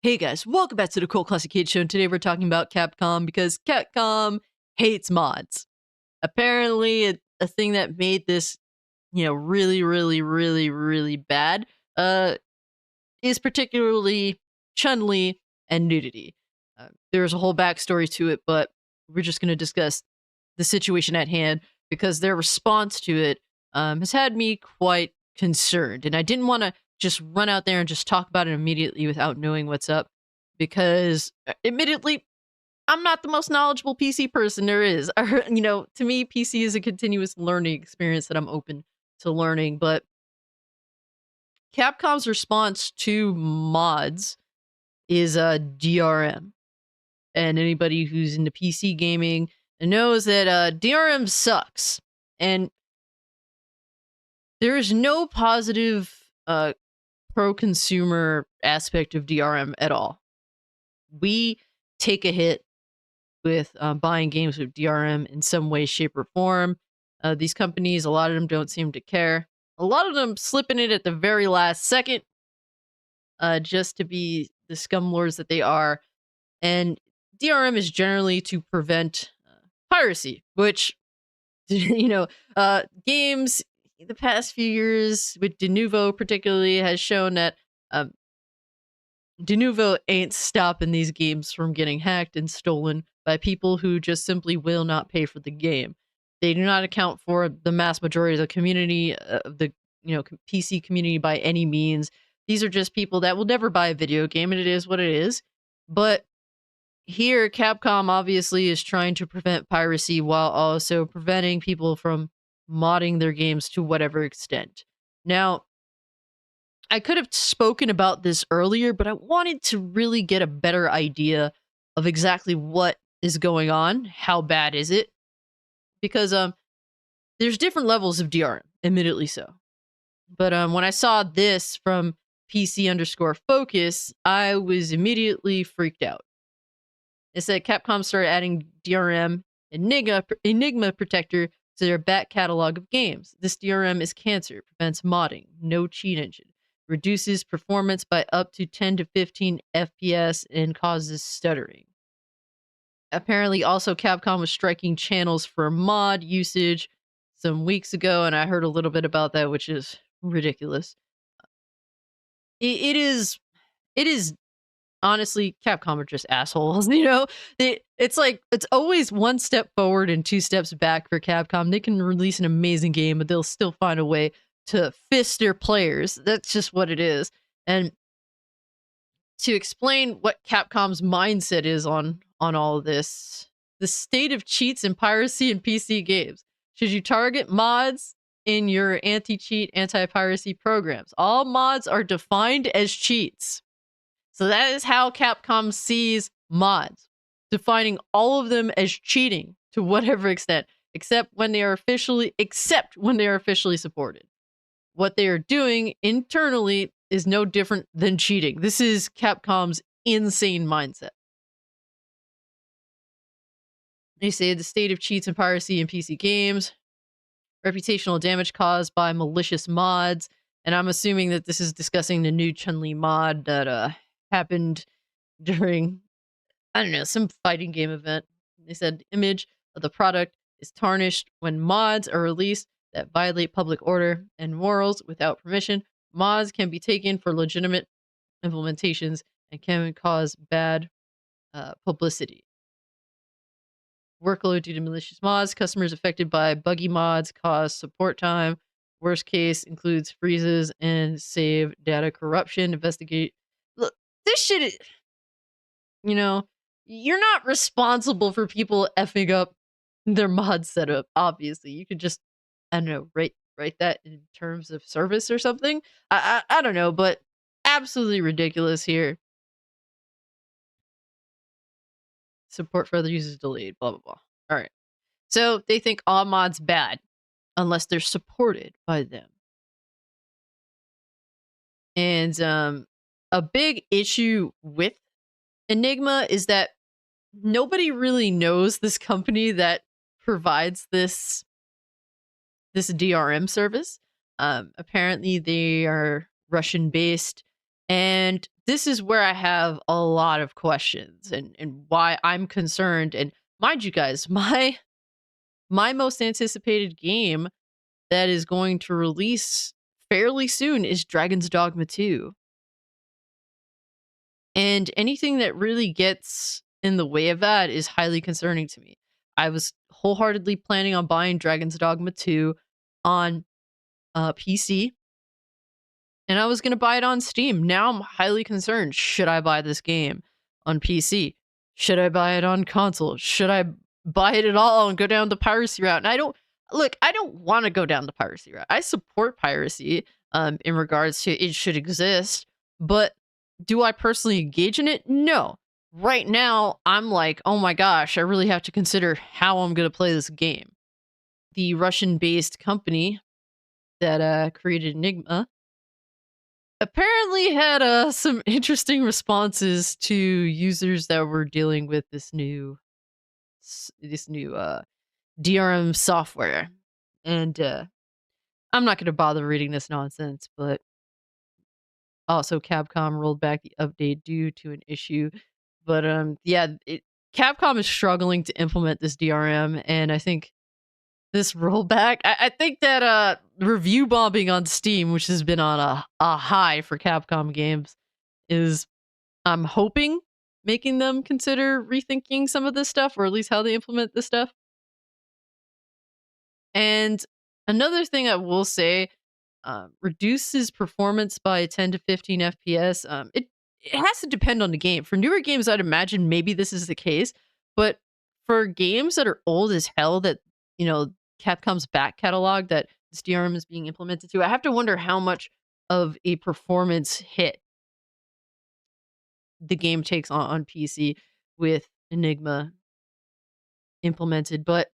Hey guys, welcome back to the Cult Classic Kid Show. And today we're talking about Capcom because Capcom hates mods. Apparently, a thing that made this, really bad, is particularly Chun-Li and nudity. There's a whole backstory to it, but we're just going to discuss the situation at hand because their response to it has had me quite concerned. And I didn't want to just run out there and just talk about it immediately without knowing what's up because, admittedly, I'm not the most knowledgeable PC person there is. To me, PC is a continuous learning experience that I'm open to learning, but Capcom's response to mods is DRM. And anybody who's into PC gaming knows that DRM sucks. And there is no positive pro-consumer aspect of DRM at all. We take a hit with buying games with DRM in some way, shape, or form. These companies, a lot of them don't seem to care. A lot of them slipping it at the very last second just to be the scumlords that they are. And DRM is generally to prevent piracy, which, games the past few years with Denuvo particularly has shown that Denuvo ain't stopping these games from getting hacked and stolen by people who just simply will not pay for the game. They do not account for the mass majority of the community, of the PC community by any means. These are just people that will never buy a video game, and it is what it is. But here, Capcom obviously is trying to prevent piracy while also preventing people from modding their games to whatever extent. Now, I could have spoken about this earlier, but I wanted to really get a better idea of exactly what is going on. How bad is it? Because there's different levels of DRM, admittedly so. But when I saw this from PC_Focus, I was immediately freaked out. It said Capcom started adding DRM Enigma Protector to their back catalog of games. This DRM is cancer, prevents modding, no cheat engine, reduces performance by up to 10 to 15 FPS, and causes stuttering. Apparently, also Capcom was striking channels for mod usage some weeks ago, and I heard a little bit about that, which is ridiculous. It is honestly, Capcom are just assholes. It's like it's always one step forward and two steps back for Capcom. They can release an amazing game, but they'll still find a way to fist their players. That's just what it is. And to explain what Capcom's mindset is on all of this, the state of cheats and piracy in PC games. Should you target mods in your anti-cheat, anti-piracy programs? All mods are defined as cheats. So that is how Capcom sees mods, defining all of them as cheating to whatever extent, except when they are officially supported. What they are doing internally is no different than cheating. This is Capcom's insane mindset. They say the state of cheats and piracy in PC games, reputational damage caused by malicious mods, and I'm assuming that this is discussing the new Chun-Li mod that happened during, I don't know, some fighting game event. They said the image of the product is tarnished when mods are released that violate public order and morals without permission. Mods can be taken for legitimate implementations and can cause bad publicity. Workload due to malicious mods. Customers affected by buggy mods cause support time. Worst case includes freezes and save data corruption. Investigate. Look, this shit is, you're not responsible for people effing up their mod setup, obviously. You could just, I don't know, write that in terms of service or something. I don't know, but absolutely ridiculous here. Support for other users delayed, blah, blah, blah. All right. So they think all mods bad unless they're supported by them. And a big issue with Enigma is that nobody really knows this company that provides this DRM service. Apparently they are Russian based, and this is where I have a lot of questions and why I'm concerned. And mind you guys, my most anticipated game that is going to release fairly soon is Dragon's Dogma 2. And anything that really gets in the way of that is highly concerning to me. I was wholeheartedly planning on buying Dragon's Dogma 2 on PC, and I was going to buy it on Steam. Now I'm highly concerned. Should I buy this game on PC? Should I buy it on console? Should I buy it at all and go down the piracy route? And I don't want to go down the piracy route. I support piracy in regards to it should exist, but do I personally engage in it? No. Right now, I'm like, oh my gosh, I really have to consider how I'm going to play this game. The Russian based company that created Enigma apparently had some interesting responses to users that were dealing with this new DRM software. And I'm not going to bother reading this nonsense, but also Capcom rolled back the update due to an issue. But yeah, Capcom is struggling to implement this DRM, and I think this rollback, I think that review bombing on Steam, which has been on a high for Capcom games, is, I'm hoping, making them consider rethinking some of this stuff, or at least how they implement this stuff. And another thing I will say, reduces performance by 10 to 15 FPS. It has to depend on the game. For newer games, I'd imagine maybe this is the case, but for games that are old as hell, that you know Capcom's back catalog that this DRM is being implemented to, I have to wonder how much of a performance hit the game takes on PC with Enigma implemented. But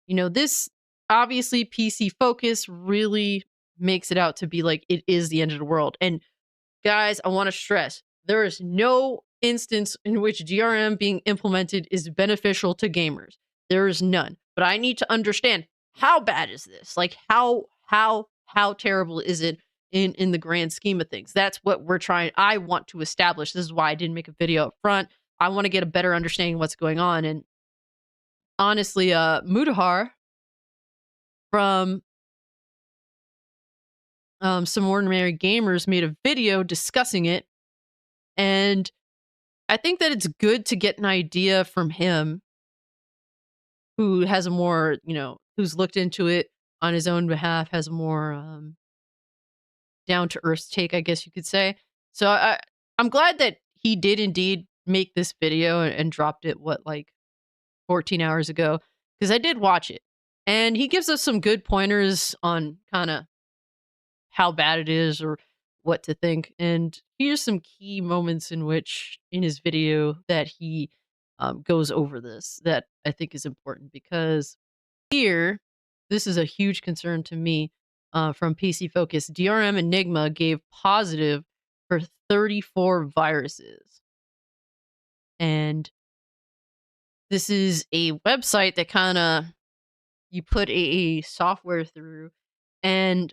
this obviously PC focus really makes it out to be like it is the end of the world. And guys, I want to stress there is no instance in which DRM being implemented is beneficial to gamers. There is none. But I need to understand, how bad is this? Like how terrible is it in the grand scheme of things? That's what I want to establish. This is why I didn't make a video up front. I want to get a better understanding of what's going on. And honestly, Mutahar from Some Ordinary Gamers made a video discussing it, and I think that it's good to get an idea from him, who has a more, who's looked into it on his own behalf, has a more down to earth take, I guess you could say. So I'm glad that he did indeed make this video and dropped it, like 14 hours ago, because I did watch it, and he gives us some good pointers on kind of how bad it is or what to think. And here's some key moments in his video that he goes over this, that I think is important, because here, this is a huge concern to me from PC Focus. DRM Enigma gave positive for 34 viruses. And this is a website that kind of, you put a software through, and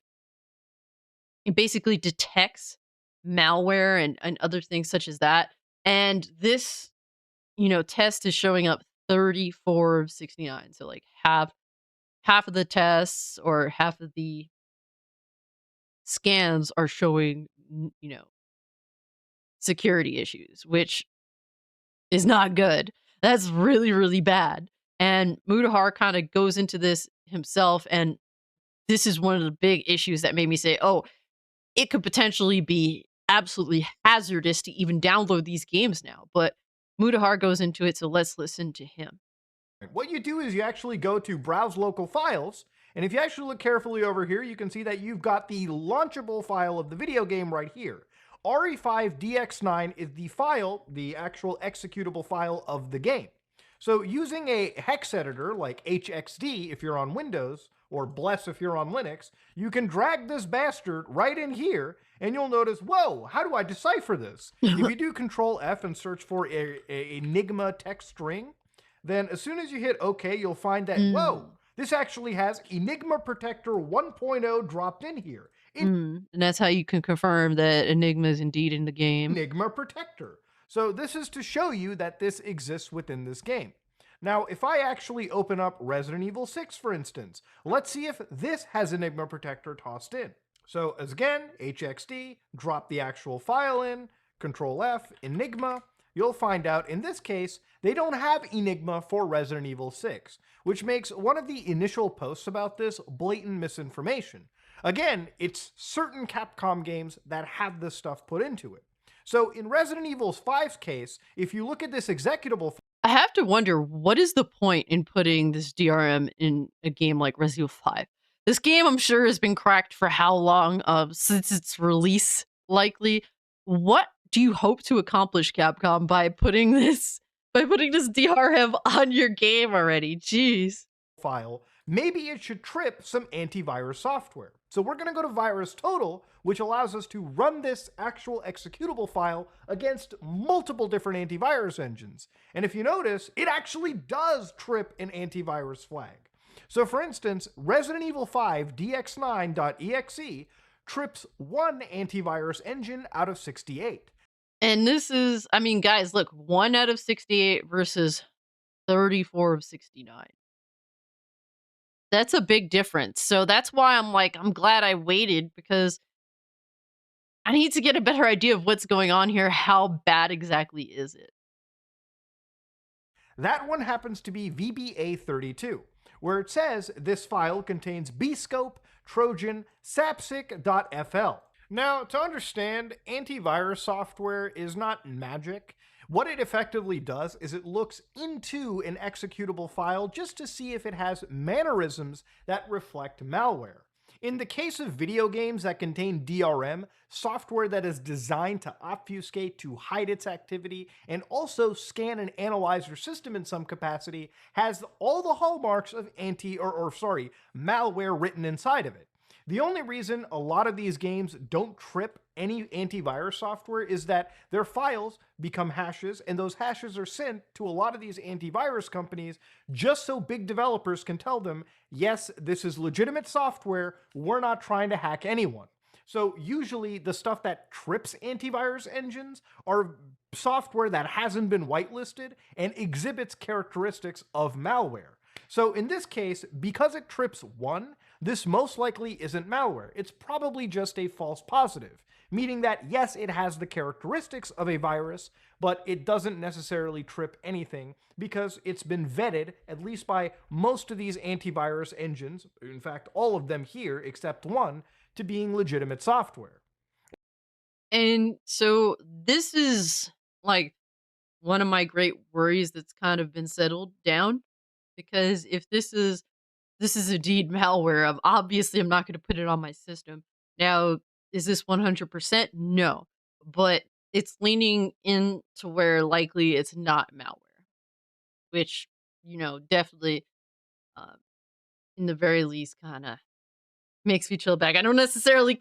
it basically detects malware and other things such as that. And this, test is showing up 34 of 69. So like half of the tests, or half of the scans, are showing, security issues, which is not good. That's really, really bad. And Mutahar kind of goes into this himself, and this is one of the big issues that made me say, oh, it could potentially be absolutely hazardous to even download these games now. But Mutahar goes into it, so let's listen to him. What you do is you actually go to browse local files, and if you actually look carefully over here, you can see that you've got the launchable file of the video game right here. RE5DX9 is the file, the actual executable file of the game. So using a hex editor like HXD if you're on Windows, or Bless if you're on Linux, you can drag this bastard right in here, and you'll notice, whoa, how do I decipher this? If you do Control F and search for a Enigma text string, then as soon as you hit OK, you'll find that, whoa, this actually has Enigma Protector 1.0 dropped in here. And that's how you can confirm that Enigma is indeed in the game. Enigma Protector. So this is to show you that this exists within this game. Now, if I actually open up Resident Evil 6, for instance, let's see if this has Enigma Protector tossed in. So as again, HXD, drop the actual file in, Control F, Enigma. You'll find out in this case, they don't have Enigma for Resident Evil 6, which makes one of the initial posts about this blatant misinformation. Again, it's certain Capcom games that have this stuff put into it. So in Resident Evil 5's case, if you look at this executable, I have to wonder, what is the point in putting this DRM in a game like Resident Evil 5? This game, I'm sure, has been cracked for how long since its release, likely. What do you hope to accomplish, Capcom, by putting this DRM on your game already? Jeez. file, maybe it should trip some antivirus software. So we're going to go to Virus Total, which allows us to run this actual executable file against multiple different antivirus engines. And if you notice, it actually does trip an antivirus flag. So for instance, Resident Evil 5 DX9.exe trips one antivirus engine out of 68. And this is, I mean, guys, look, 1 out of 68 versus 34 of 69. That's a big difference. So that's why I'm like, I'm glad I waited, because I need to get a better idea of what's going on here. How bad exactly is it? That one happens to be VBA32, where it says this file contains bscope, trojan, sapsic.fl. Now, to understand, antivirus software is not magic. What it effectively does is it looks into an executable file just to see if it has mannerisms that reflect malware. In the case of video games that contain DRM, software that is designed to obfuscate, to hide its activity, and also scan and analyze your system in some capacity, has all the hallmarks of malware written inside of it. The only reason a lot of these games don't trip any antivirus software is that their files become hashes, and those hashes are sent to a lot of these antivirus companies just so big developers can tell them, yes, this is legitimate software, we're not trying to hack anyone. So usually the stuff that trips antivirus engines are software that hasn't been whitelisted and exhibits characteristics of malware. So in this case, because it trips one, this most likely isn't malware. It's probably just a false positive, meaning that yes, it has the characteristics of a virus, but it doesn't necessarily trip anything because it's been vetted, at least by most of these antivirus engines, in fact, all of them here except one, to being legitimate software. And so this is like one of my great worries that's kind of been settled down, because if this is indeed malware, obviously I'm not going to put it on my system. Now, is this 100%? No, but it's leaning into where likely it's not malware, which, definitely, um, in the very least, kind of makes me chill back. I don't necessarily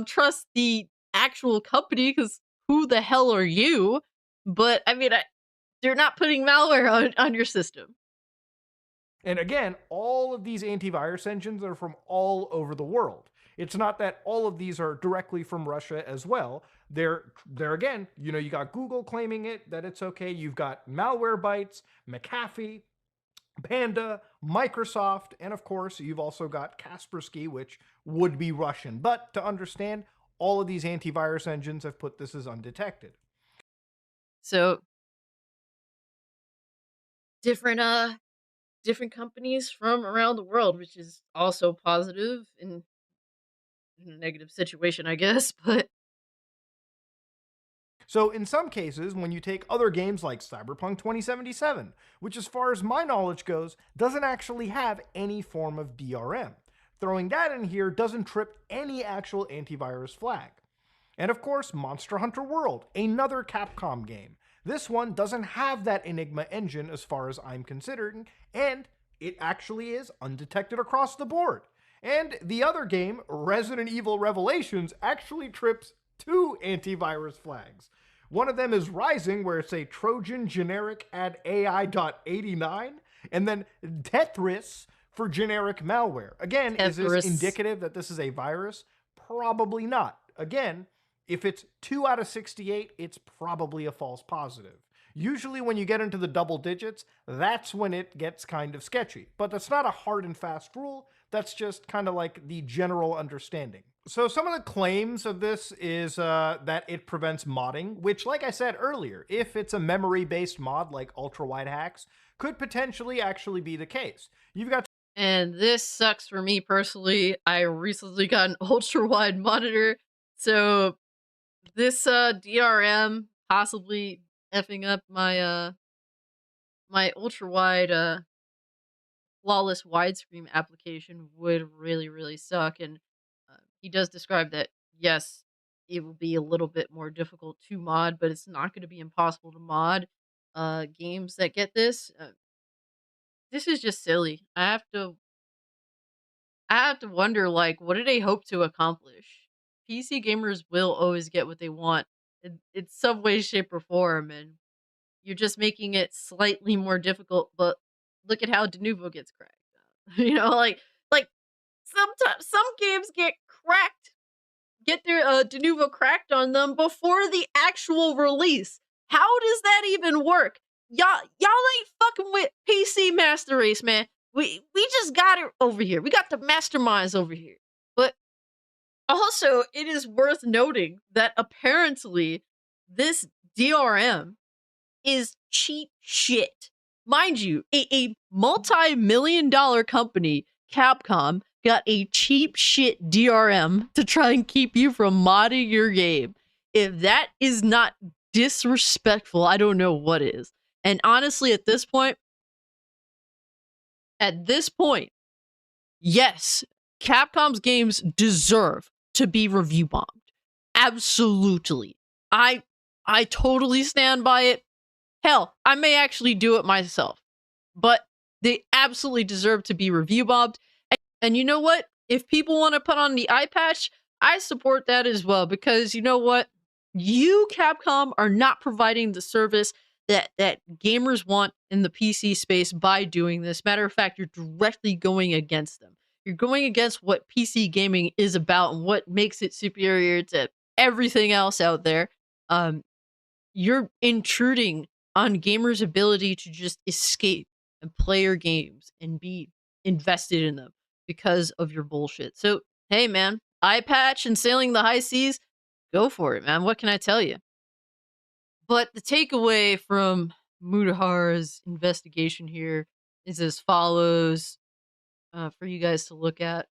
trust the actual company, because who the hell are you? But I mean, they're not putting malware on your system. And again, all of these antivirus engines are from all over the world. It's not that all of these are directly from Russia as well. They're again, you got Google claiming it, that it's okay. You've got Malwarebytes, McAfee, Panda, Microsoft, and of course, you've also got Kaspersky, which would be Russian. But to understand, all of these antivirus engines have put this as undetected. So different different companies from around the world, which is also positive in a negative situation, I guess. But So in some cases, when you take other games like Cyberpunk 2077, which as far as my knowledge goes, doesn't actually have any form of DRM, throwing that in here doesn't trip any actual antivirus flag. And of course, Monster Hunter World, another Capcom game. This one doesn't have that Enigma engine as far as I'm considering, and it actually is undetected across the board. And the other game, Resident Evil Revelations, actually trips two antivirus flags. One of them is Rising, where it's a Trojan generic add AI.89, and then Tetris for generic malware. Again, is this Tetris. indicative that this is a virus? Probably not. Again, if it's 2 out of 68, it's probably a false positive. Usually when you get into the double digits, that's when it gets kind of sketchy. But that's not a hard and fast rule. That's just kind of like the general understanding. So some of the claims of this is that it prevents modding, which, like I said earlier, if it's a memory-based mod like ultra-wide hacks, could potentially actually be the case. You've got And this sucks for me personally. I recently got an ultra wide monitor. So this DRM possibly effing up my ultra wide flawless widescreen application would really really suck. And he does describe that yes, it will be a little bit more difficult to mod, but it's not going to be impossible to mod games that get this. This is just silly. I have to wonder, like, what do they hope to accomplish? PC gamers will always get what they want in some way, shape, or form, and you're just making it slightly more difficult. But look at how Denuvo gets cracked. Like sometimes some games get their Denuvo cracked on them before the actual release. How does that even work? Y'all ain't fucking with PC Master Race, man. We just got it over here. We got the masterminds over here. But also, it is worth noting that apparently this DRM is cheap shit. Mind you, a multi-million dollar company, Capcom, got a cheap shit DRM to try and keep you from modding your game. If that is not disrespectful, I don't know what is. And honestly, at this point, yes, Capcom's games deserve to be review bombed. Absolutely. I I totally stand by it. Hell, I may actually do it myself. But they absolutely deserve to be review bombed. And you know what? If people want to put on the eye patch, I support that as well because you know what? You Capcom are not providing the service that gamers want in the PC space by doing this. Matter of fact, you're directly going against them. You're going against what PC gaming is about and what makes it superior to everything else out there. Um, you're intruding on gamers' ability to just escape and play your games and be invested in them because of your bullshit. So, hey, man, eye patch and sailing the high seas, go for it, man. What can I tell you? But the takeaway from Mudahara's investigation here is as follows for you guys to look at.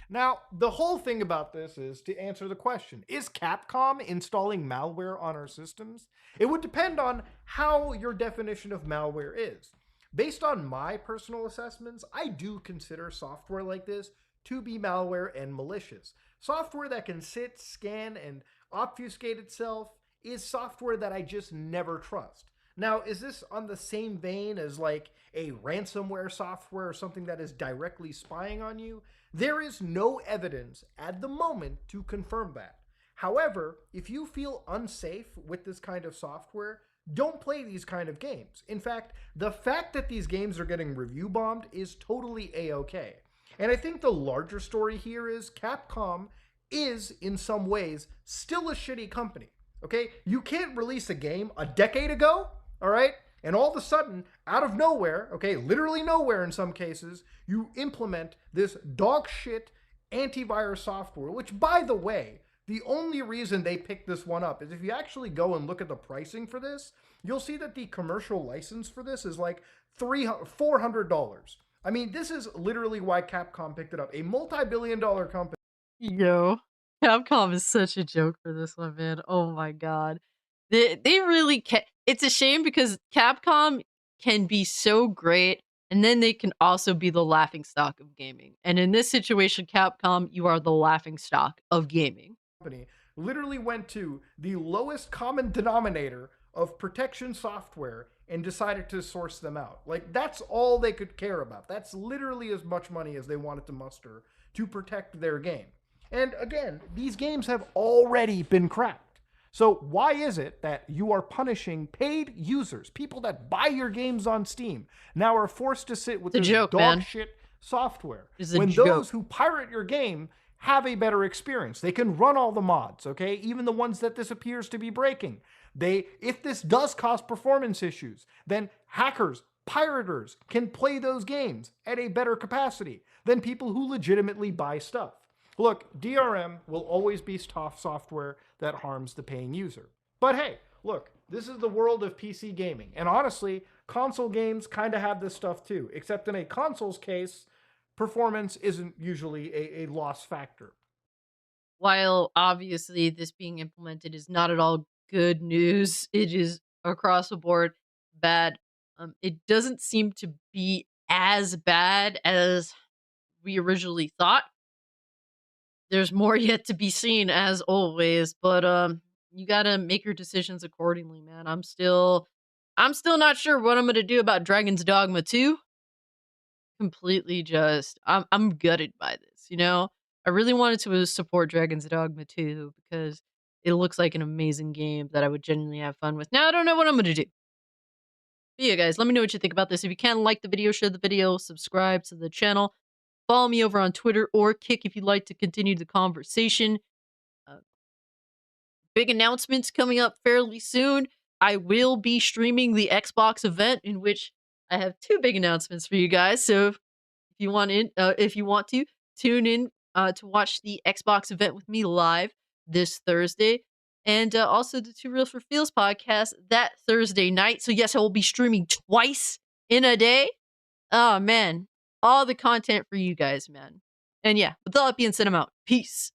Now, the whole thing about this is to answer the question, is Capcom installing malware on our systems? It would depend on how your definition of malware is. Based on my personal assessments, I do consider software like this to be malware and malicious. Software that can sit, scan, and obfuscate itself is software that I just never trust. Now, is this on the same vein as like a ransomware software or something that is directly spying on you? There is no evidence at the moment to confirm that. However, if you feel unsafe with this kind of software, don't play these kind of games. In fact, the fact that these games are getting review bombed is totally a-okay. And I think the larger story here is Capcom is, in some ways, still a shitty company. Okay? You can't release a game a decade ago, all right? And all of a sudden, out of nowhere, okay, literally nowhere in some cases, you implement this dog shit antivirus software, which, by the way, the only reason they picked this one up is if you actually go and look at the pricing for this, you'll see that the commercial license for this is like $400. I mean, this is literally why Capcom picked it up. A multi-billion-dollar company. Yo, Capcom is such a joke for this one, man. Oh my god. They really can. It's a shame because Capcom can be so great and then they can also be the laughing stock of gaming. And in this situation, Capcom, you are the laughing stock of gaming. Literally went to the lowest common denominator of protection software and decided to source them out. Like, that's all they could care about. That's literally as much money as they wanted to muster to protect their game. And again, these games have already been cracked. So why is it that you are punishing paid users, people that buy your games on Steam, now are forced to sit with It's a this joke, dog man. shit software. It's a When joke. those who pirate your game have a better experience, they can run all the mods, okay? Even the ones that this appears to be breaking. If this does cause performance issues, then hackers, pirators can play those games at a better capacity than people who legitimately buy stuff. Look, DRM will always be software that harms the paying user. But hey, look, this is the world of PC gaming. And honestly, console games kind of have this stuff too, except in a console's case, performance isn't usually a loss factor. While obviously this being implemented is not at all good news, it is across the board bad. It doesn't seem to be as bad as we originally thought. There's more yet to be seen as always, but you got to make your decisions accordingly, man. I'm still not sure what I'm going to do about Dragon's Dogma 2. Completely just I'm gutted by this, you know? I really wanted to support Dragon's Dogma 2 because it looks like an amazing game that I would genuinely have fun with. Now I don't know what I'm going to do. But yeah, guys, let me know what you think about this. If you can, like the video, share the video, subscribe to the channel. Follow me over on Twitter or Kick if you'd like to continue the conversation. Uh, Big announcements coming up fairly soon. I will be streaming the Xbox event in which I have two big announcements for you guys. So if you want to tune in to watch the Xbox event with me live this Thursday, and also the Two Reels for Feels podcast that Thursday night. So yes, I will be streaming twice in a day. Oh man, all the content for you guys, man. And yeah, with all that being said, I'm out. Peace.